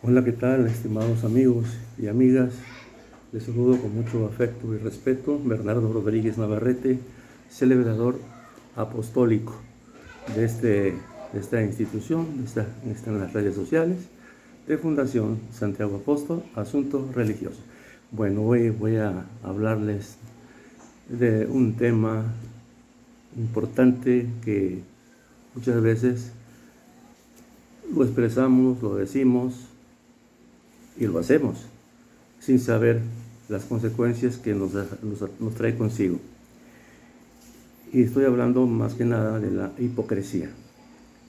Hola, ¿qué tal, estimados amigos y amigas? Les saludo con mucho afecto y respeto, Bernardo Rodríguez Navarrete, celebrador apostólico de esta institución, está en las redes sociales, de Fundación Santiago Apóstol, Asuntos Religiosos. Bueno, hoy voy a hablarles de un tema importante que muchas veces lo expresamos, lo decimos y lo hacemos sin saber las consecuencias que nos trae consigo. Y estoy hablando más que nada de la hipocresía,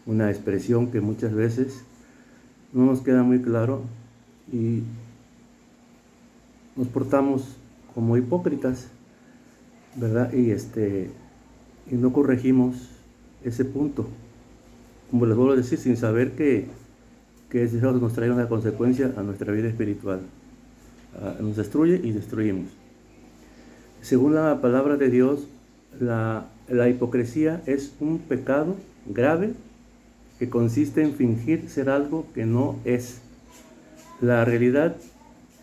una expresión que muchas veces no nos queda muy claro y nos portamos como hipócritas, ¿verdad? Y no corregimos ese punto, como les vuelvo a decir, sin saber que Dios nos trae una consecuencia a nuestra vida espiritual. Nos destruye y destruimos. Según la palabra de Dios, la hipocresía es un pecado grave que consiste en fingir ser algo que no es. La realidad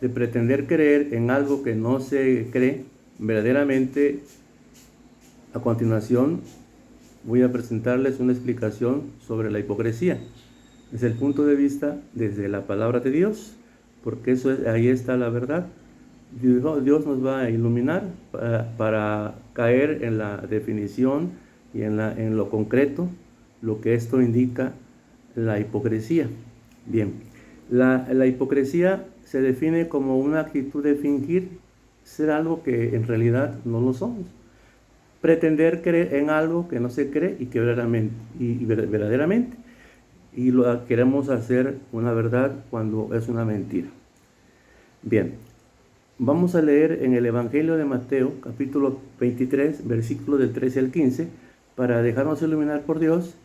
de pretender creer en algo que no se cree verdaderamente. A continuación voy a presentarles una explicación sobre la hipocresía desde el punto de vista, desde la palabra de Dios, porque ahí está la verdad. Dios nos va a iluminar para caer en la definición y en lo concreto, lo que esto indica la hipocresía. Bien, la hipocresía se define como una actitud de fingir ser algo que en realidad no lo somos. Pretender creer en algo que no se cree y que verdaderamente. Y lo queremos hacer una verdad cuando es una mentira. Bien, vamos a leer en el Evangelio de Mateo, capítulo 23, versículos del 13 al 15, para dejarnos iluminar por Dios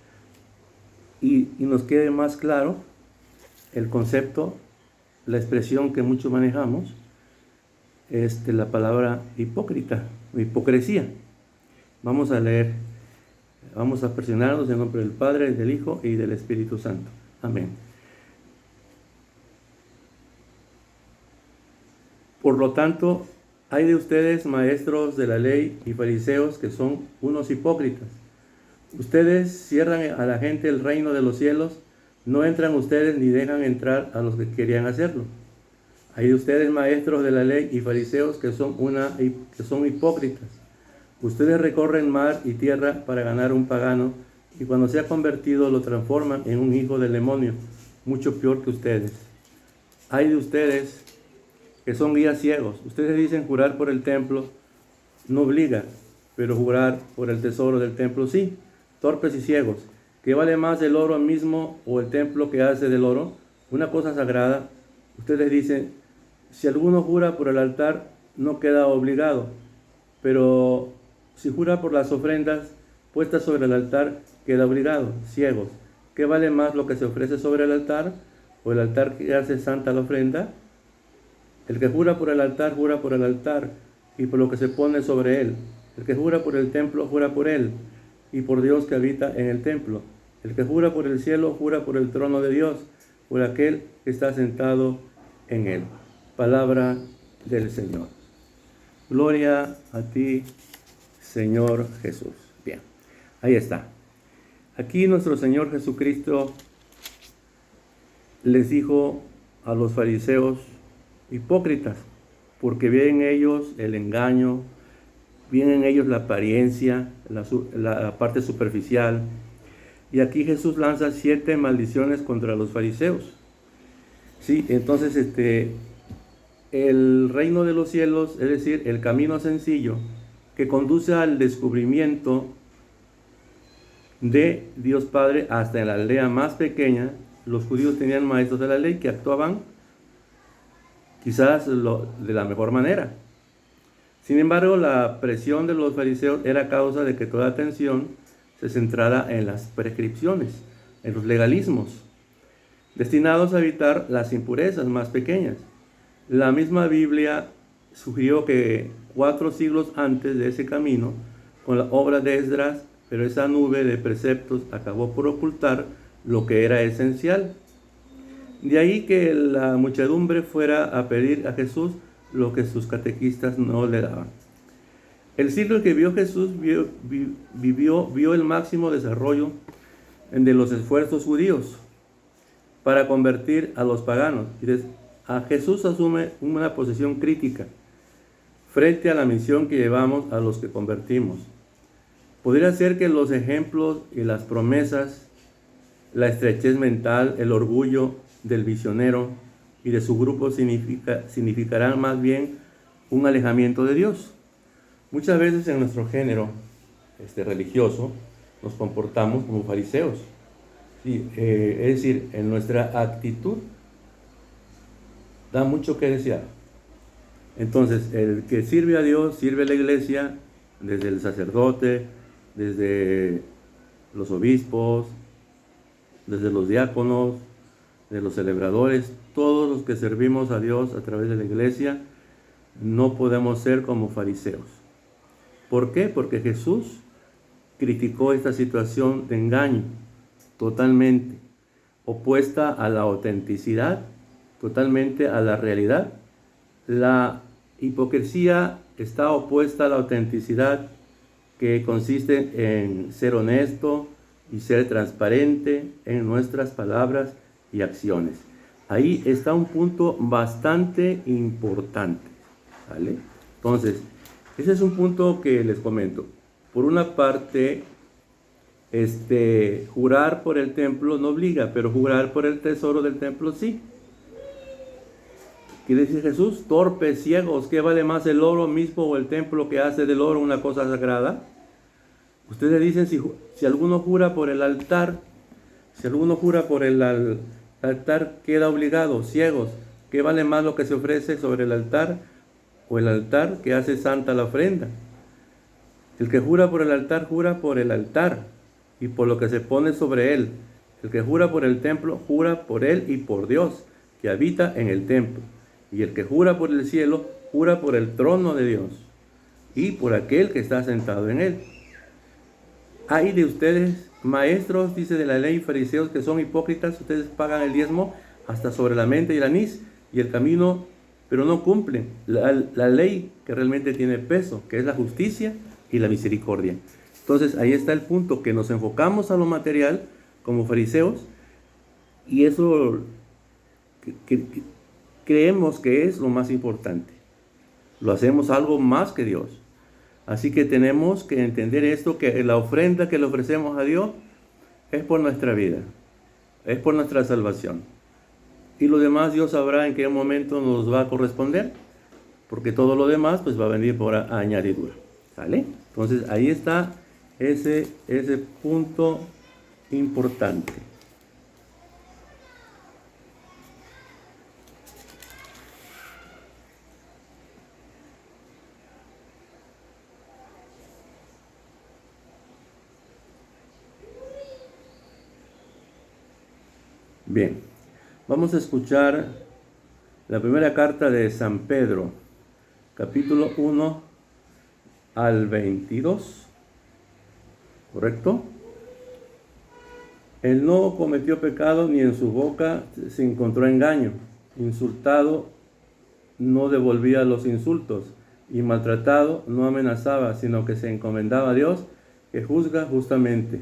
y nos quede más claro el concepto, la expresión que muchos manejamos, la palabra hipócrita, hipocresía. Vamos a leer, vamos a presionarnos en nombre del Padre, del Hijo y del Espíritu Santo. Amén. Por lo tanto, hay de ustedes, maestros de la ley y fariseos, que son unos hipócritas. Ustedes cierran a la gente el reino de los cielos, no entran ustedes ni dejan entrar a los que querían hacerlo. Hay de ustedes, maestros de la ley y fariseos, que son hipócritas. Ustedes recorren mar y tierra para ganar un pagano, y cuando se ha convertido lo transforman en un hijo del demonio, mucho peor que ustedes. Hay de ustedes que son guías ciegos. Ustedes dicen jurar por el templo no obliga, pero jurar por el tesoro del templo sí. Torpes y ciegos. ¿Qué vale más el oro mismo o el templo que hace del oro? Una cosa sagrada. Ustedes dicen, si alguno jura por el altar, no queda obligado, pero si jura por las ofrendas puestas sobre el altar, queda obligado. Ciegos. ¿Qué vale más lo que se ofrece sobre el altar o el altar que hace santa la ofrenda? El que jura por el altar y por lo que se pone sobre él. El que jura por el templo, jura por él y por Dios que habita en el templo. El que jura por el cielo, jura por el trono de Dios, por aquel que está sentado en él. Palabra del Señor. Gloria a ti, Señor Jesús. Bien, ahí está. Aquí nuestro Señor Jesucristo les dijo a los fariseos hipócritas, porque ven en ellos el engaño, ven en ellos la apariencia, la parte superficial. Y aquí Jesús lanza 7 maldiciones contra los fariseos. Sí, entonces el reino de los cielos, es decir, el camino sencillo que conduce al descubrimiento de Dios Padre hasta en la aldea más pequeña. Los judíos tenían maestros de la ley que actuaban quizás de la mejor manera. Sin embargo, la presión de los fariseos era causa de que toda atención se centrara en las prescripciones, en los legalismos, destinados a evitar las impurezas más pequeñas. La misma Biblia sugirió que 4 siglos antes de ese camino, con la obra de Esdras, pero esa nube de preceptos acabó por ocultar lo que era esencial. De ahí que la muchedumbre fuera a pedir a Jesús lo que sus catequistas no le daban. El siglo que vio Jesús vio el máximo desarrollo de los esfuerzos judíos para convertir a los paganos. A Jesús asume una posición crítica frente a la misión que llevamos a los que convertimos. Podría ser que los ejemplos y las promesas, la estrechez mental, el orgullo del visionero y de su grupo significarán más bien un alejamiento de Dios. Muchas veces en nuestro género religioso nos comportamos como fariseos. Sí, es decir, en nuestra actitud da mucho que desear. Entonces, el que sirve a Dios, sirve a la iglesia, desde el sacerdote, desde los obispos, desde los diáconos, de los celebradores, todos los que servimos a Dios a través de la iglesia, no podemos ser como fariseos. ¿Por qué? Porque Jesús criticó esta situación de engaño totalmente opuesta a la autenticidad, totalmente a la realidad. La hipocresía está opuesta a la autenticidad, que consiste en ser honesto y ser transparente en nuestras palabras y acciones. Ahí está un punto bastante importante, ¿vale? Entonces, ese es un punto que les comento. Por una parte, jurar por el templo no obliga, pero jurar por el tesoro del templo sí. ¿Qué dice Jesús? Torpes, ciegos, ¿qué vale más el oro mismo o el templo que hace del oro una cosa sagrada? Ustedes dicen, si alguno jura por el altar, altar queda obligado. Ciegos, ¿qué vale más lo que se ofrece sobre el altar o el altar que hace santa la ofrenda? El que jura por el altar, jura por el altar y por lo que se pone sobre él. El que jura por el templo, jura por él y por Dios, que habita en el templo. Y el que jura por el cielo, jura por el trono de Dios y por aquel que está sentado en él. Ay de ustedes, maestros, dice de la ley, fariseos, que son hipócritas, ustedes pagan el diezmo hasta sobre la menta y el anís y el camino, pero no cumplen la ley que realmente tiene peso, que es la justicia y la misericordia. Entonces ahí está el punto, que nos enfocamos a lo material como fariseos, y eso que creemos que es lo más importante. Lo hacemos algo más que Dios. Así que tenemos que entender esto, que la ofrenda que le ofrecemos a Dios es por nuestra vida, es por nuestra salvación. Y lo demás Dios sabrá en qué momento nos va a corresponder, porque todo lo demás pues va a venir por añadidura. ¿Sale? Entonces ahí está ese punto importante. Bien, vamos a escuchar la primera carta de San Pedro, capítulo 1 al 22, ¿correcto? Él no cometió pecado, ni en su boca se encontró engaño. Insultado no devolvía los insultos, y maltratado no amenazaba, sino que se encomendaba a Dios, que juzga justamente.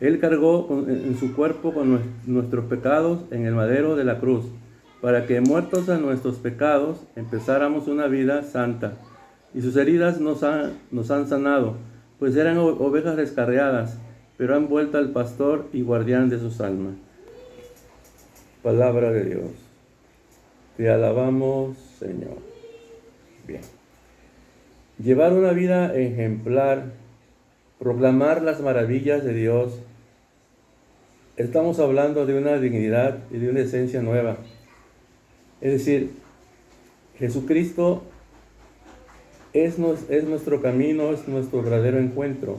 Él cargó en su cuerpo con nuestros pecados en el madero de la cruz, para que muertos a nuestros pecados empezáramos una vida santa. Y sus heridas nos han sanado, pues eran ovejas descarriadas, pero han vuelto al pastor y guardián de sus almas. Palabra de Dios. Te alabamos, Señor. Bien. Llevar una vida ejemplar, proclamar las maravillas de Dios. Estamos hablando de una dignidad y de una esencia nueva. Es decir, Jesucristo es nuestro camino, es nuestro verdadero encuentro.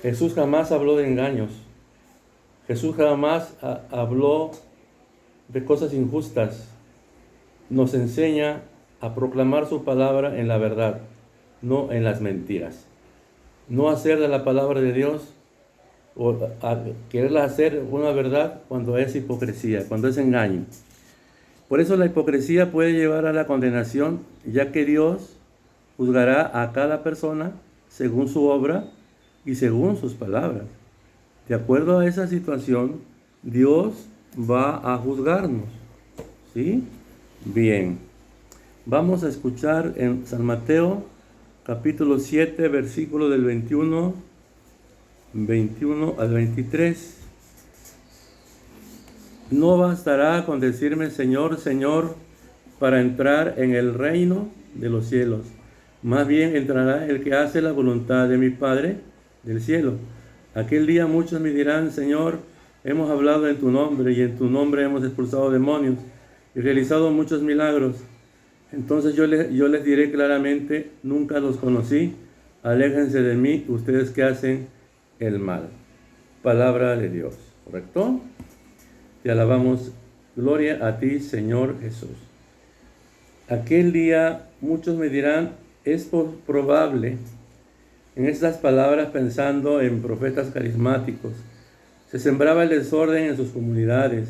Jesús jamás habló de engaños. Jesús jamás habló de cosas injustas. Nos enseña a proclamar su palabra en la verdad, no en las mentiras. No hacer de la palabra de Dios o a querer hacer una verdad cuando es hipocresía, cuando es engaño. Por eso la hipocresía puede llevar a la condenación, ya que Dios juzgará a cada persona según su obra y según sus palabras. De acuerdo a esa situación, Dios va a juzgarnos. ¿Sí? Bien. Vamos a escuchar en San Mateo, capítulo 7, versículo del 21 al 23. No bastará con decirme Señor, Señor, para entrar en el reino de los cielos. Más bien entrará el que hace la voluntad de mi Padre del cielo. Aquel día muchos me dirán, Señor, hemos hablado en tu nombre y en tu nombre hemos expulsado demonios y realizado muchos milagros. Entonces yo les diré claramente, nunca los conocí, aléjense de mí, ustedes que hacen el mal. Palabra de Dios, ¿correcto? Te alabamos, gloria a ti, Señor Jesús. Aquel día muchos me dirán, es probable, en estas palabras pensando en profetas carismáticos, se sembraba el desorden en sus comunidades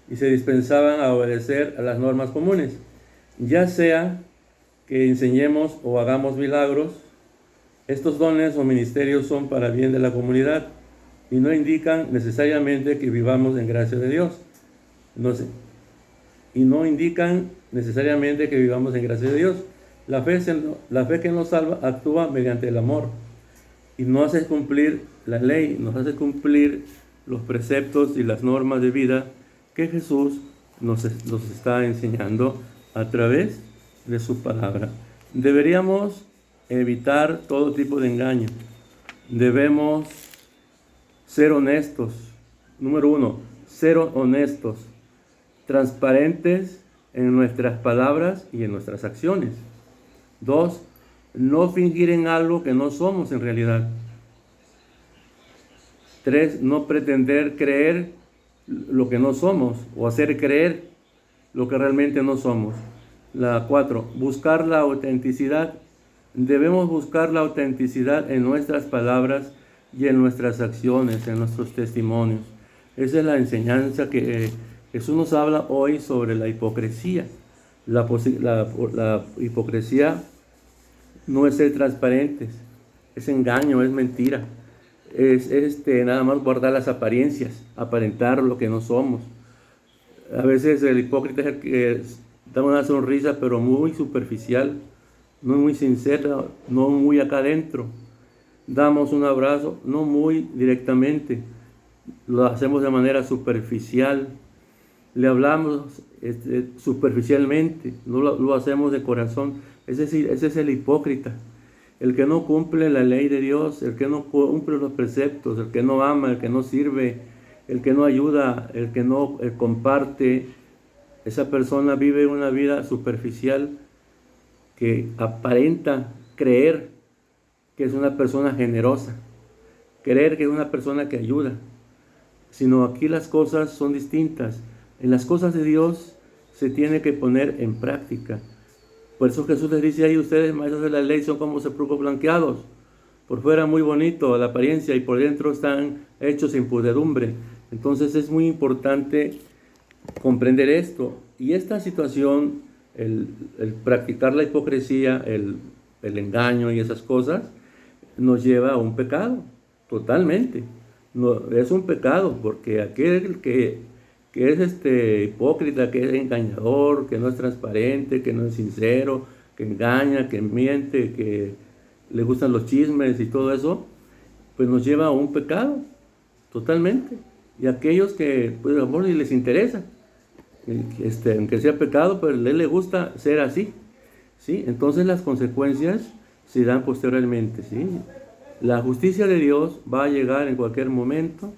y se dispensaban a obedecer a las normas comunes, ya sea que enseñemos o hagamos milagros. Estos dones o ministerios son para bien de la comunidad y no indican necesariamente que vivamos en gracia de Dios. No indican necesariamente que vivamos en gracia de Dios. La fe que nos salva actúa mediante el amor y no hace cumplir la ley, nos hace cumplir los preceptos y las normas de vida que Jesús nos está enseñando a través de su palabra. Deberíamos evitar todo tipo de engaño. Debemos ser honestos. Número 1, ser honestos, transparentes en nuestras palabras y en nuestras acciones. 2, no fingir en algo que no somos en realidad. 3, no pretender creer lo que no somos o hacer creer lo que realmente no somos. 4, buscar la autenticidad. Debemos buscar la autenticidad en nuestras palabras y en nuestras acciones, en nuestros testimonios. Esa es la enseñanza que Jesús nos habla hoy sobre la hipocresía. La hipocresía no es ser transparentes, es engaño, es mentira. Es nada más guardar las apariencias, aparentar lo que no somos. A veces el hipócrita es el que da una sonrisa, pero muy superficial, no muy sincera, no muy acá adentro. Damos un abrazo, no muy directamente, lo hacemos de manera superficial. Le hablamos superficialmente, no lo hacemos de corazón. Es decir, ese es el hipócrita, el que no cumple la ley de Dios, el que no cumple los preceptos, el que no ama, el que no sirve, el que no ayuda, el que no comparte. Esa persona vive una vida superficial que aparenta creer que es una persona generosa, creer que es una persona que ayuda. Sino aquí las cosas son distintas. En las cosas de Dios se tiene que poner en práctica. Por eso Jesús les dice ahí, ustedes maestros de la ley son como sepulcros blanqueados. Por fuera muy bonito la apariencia y por dentro están hechos en podredumbre. Entonces es muy importante comprender esto. Y esta situación, el practicar la hipocresía, el engaño y esas cosas, nos lleva a un pecado, totalmente. No, es un pecado, porque aquel que es hipócrita, que es engañador, que no es transparente, que no es sincero, que engaña, que miente, que le gustan los chismes y todo eso, pues nos lleva a un pecado, totalmente. Y aquellos que, pues a lo mejor ni les interesa, aunque sea pecado, pero a él le gusta ser así, ¿sí? Entonces las consecuencias se dan posteriormente, ¿sí? La justicia de Dios va a llegar en cualquier momento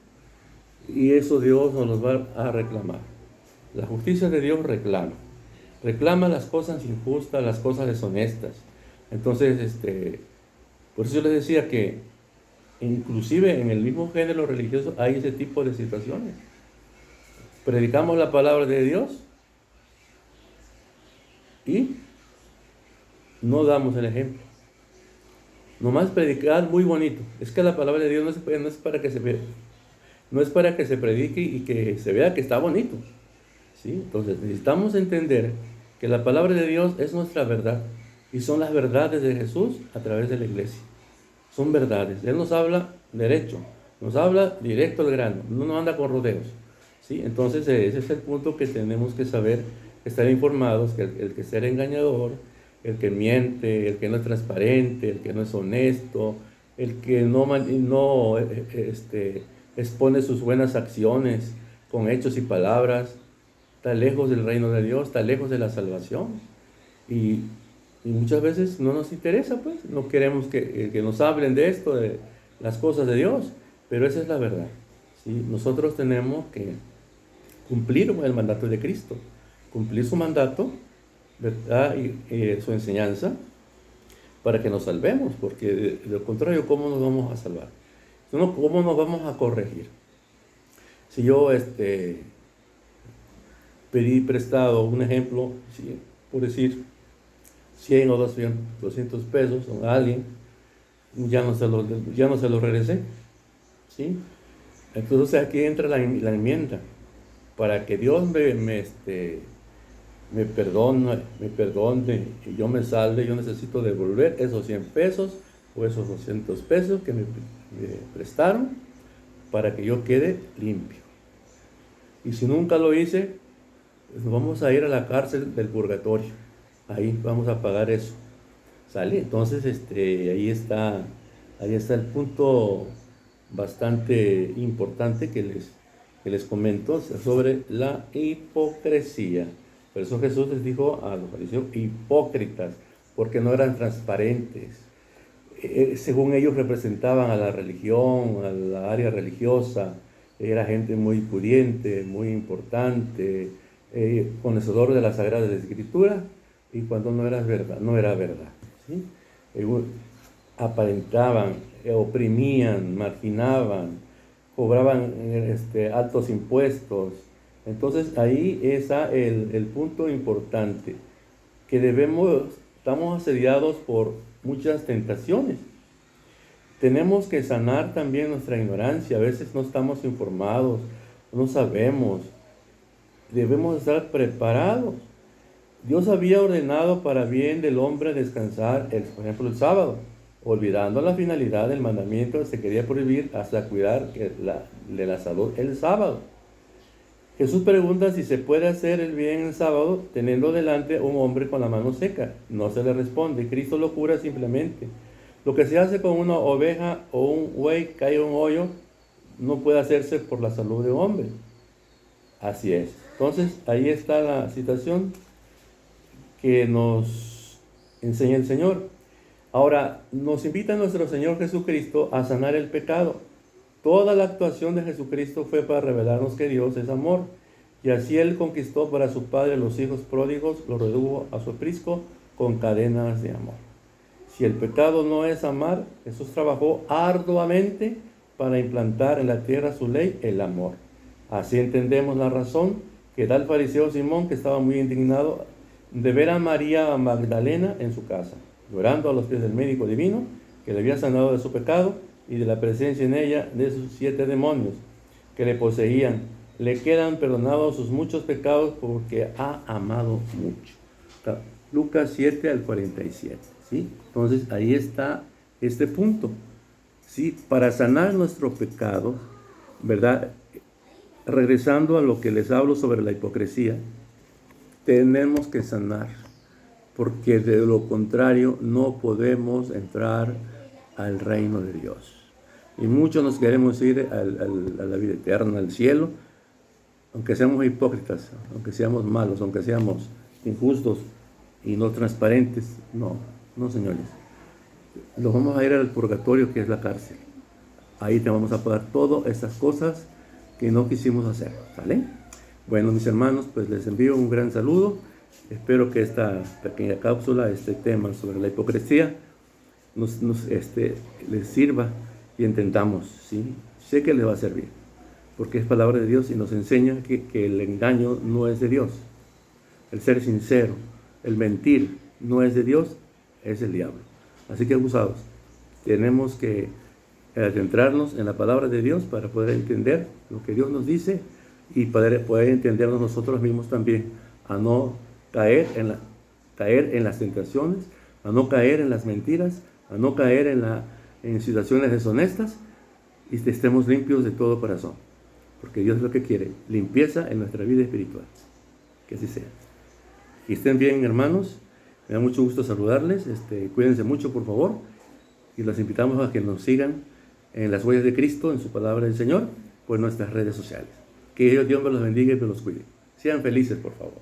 y eso Dios nos los va a reclamar. La justicia de Dios reclama las cosas injustas, las cosas deshonestas. Entonces, por eso yo les decía que inclusive en el mismo género religioso hay ese tipo de situaciones. Predicamos la palabra de Dios y no damos el ejemplo. Nomás predicar muy bonito. Es que la palabra de Dios no es para que se vea. no es para que se predique y que se vea que está bonito, ¿sí? Entonces necesitamos entender que la palabra de Dios es nuestra verdad y son las verdades de Jesús a través de la iglesia. Son verdades. Él nos habla derecho, nos habla directo al grano, no nos anda con rodeos, ¿sí? Entonces ese es el punto que tenemos que saber, estar informados, que el que sea engañador, el que miente, el que no es transparente, el que no es honesto, el que no expone sus buenas acciones con hechos y palabras, está lejos del reino de Dios, está lejos de la salvación. Y muchas veces no nos interesa, pues, no queremos que nos hablen de esto, de las cosas de Dios, pero esa es la verdad, ¿sí? Nosotros tenemos que cumplir el mandato de Cristo, cumplir su mandato, ¿verdad? Y su enseñanza, para que nos salvemos, porque de lo contrario, ¿cómo nos vamos a salvar? ¿Cómo nos vamos a corregir? Si yo pedí prestado, un ejemplo, por decir, 100 o 200 pesos a alguien, ya no se lo regresé, ¿sí? Entonces aquí entra la enmienda, para que Dios me perdone y yo me salve. Yo necesito devolver esos 100 pesos o esos 200 pesos que me prestaron para que yo quede limpio. Y si nunca lo hice, pues nos vamos a ir a la cárcel del purgatorio. Ahí vamos a pagar eso. ¿Sale? Entonces, ahí está el punto bastante importante que les comento sobre la hipocresía. Por eso Jesús les dijo a los fariseos hipócritas, porque no eran transparentes. Según ellos representaban a la religión, a la área religiosa, era gente muy pudiente, muy importante, conocedor de las Sagradas Escrituras, y cuando no era verdad, ¿sí? Aparentaban, oprimían, marginaban, cobraban altos impuestos. Entonces ahí está el punto importante, que estamos asediados por muchas tentaciones. Tenemos que sanar también nuestra ignorancia. A veces no estamos informados, no sabemos. Debemos estar preparados. Dios había ordenado para bien del hombre descansar, por ejemplo, el sábado, olvidando la finalidad del mandamiento. Se quería prohibir hasta cuidar de la salud el sábado. Jesús pregunta si se puede hacer el bien el sábado teniendo delante a un hombre con la mano seca. No se le responde. Cristo lo cura simplemente. Lo que se hace con una oveja o un buey cae en un hoyo no puede hacerse por la salud de un hombre. Así es. Entonces ahí está la situación que nos enseña el Señor. Ahora, nos invita nuestro Señor Jesucristo a sanar el pecado. Toda la actuación de Jesucristo fue para revelarnos que Dios es amor. Y así Él conquistó para su Padre los hijos pródigos, los redujo a su aprisco con cadenas de amor. Si el pecado no es amar, Jesús trabajó arduamente para implantar en la tierra su ley, el amor. Así entendemos la razón que da el fariseo Simón, que estaba muy indignado de ver a María Magdalena en su casa, llorando a los pies del médico divino, que le había sanado de su pecado y de la presencia en ella de sus 7 demonios que le poseían. Le quedan perdonados sus muchos pecados porque ha amado mucho. Lucas 7 al 47, ¿sí? Entonces ahí está este punto, ¿sí? Para sanar nuestro pecado, ¿verdad? Regresando a lo que les hablo sobre la hipocresía, tenemos que sanar, porque de lo contrario no podemos entrar al reino de Dios. Y muchos nos queremos ir a la vida eterna, al cielo, aunque seamos hipócritas, aunque seamos malos, aunque seamos injustos y no transparentes. No, señores. Nos vamos a ir al purgatorio, que es la cárcel. Ahí te vamos a pagar todas estas cosas que no quisimos hacer, ¿vale? Bueno, mis hermanos, pues les envío un gran saludo. Espero que esta pequeña cápsula, este tema sobre la hipocresía, les sirva y entendamos, ¿sí? Sé que les va a servir, porque es palabra de Dios y nos enseña que el engaño no es de Dios. El ser sincero, el mentir, no es de Dios, es el diablo. Así que, abusados, tenemos que adentrarnos en la palabra de Dios para poder entender lo que Dios nos dice y poder entendernos nosotros mismos también, a no caer en las tentaciones, a no caer en las mentiras, a no caer en situaciones deshonestas, y estemos limpios de todo corazón, porque Dios es lo que quiere, limpieza en nuestra vida espiritual. Que así sea. Que estén bien, hermanos. Me da mucho gusto saludarles. Cuídense mucho, por favor, y los invitamos a que nos sigan en las huellas de Cristo, en su palabra del Señor, por nuestras redes sociales. Que Dios me los bendiga y me los cuide. Sean felices, por favor.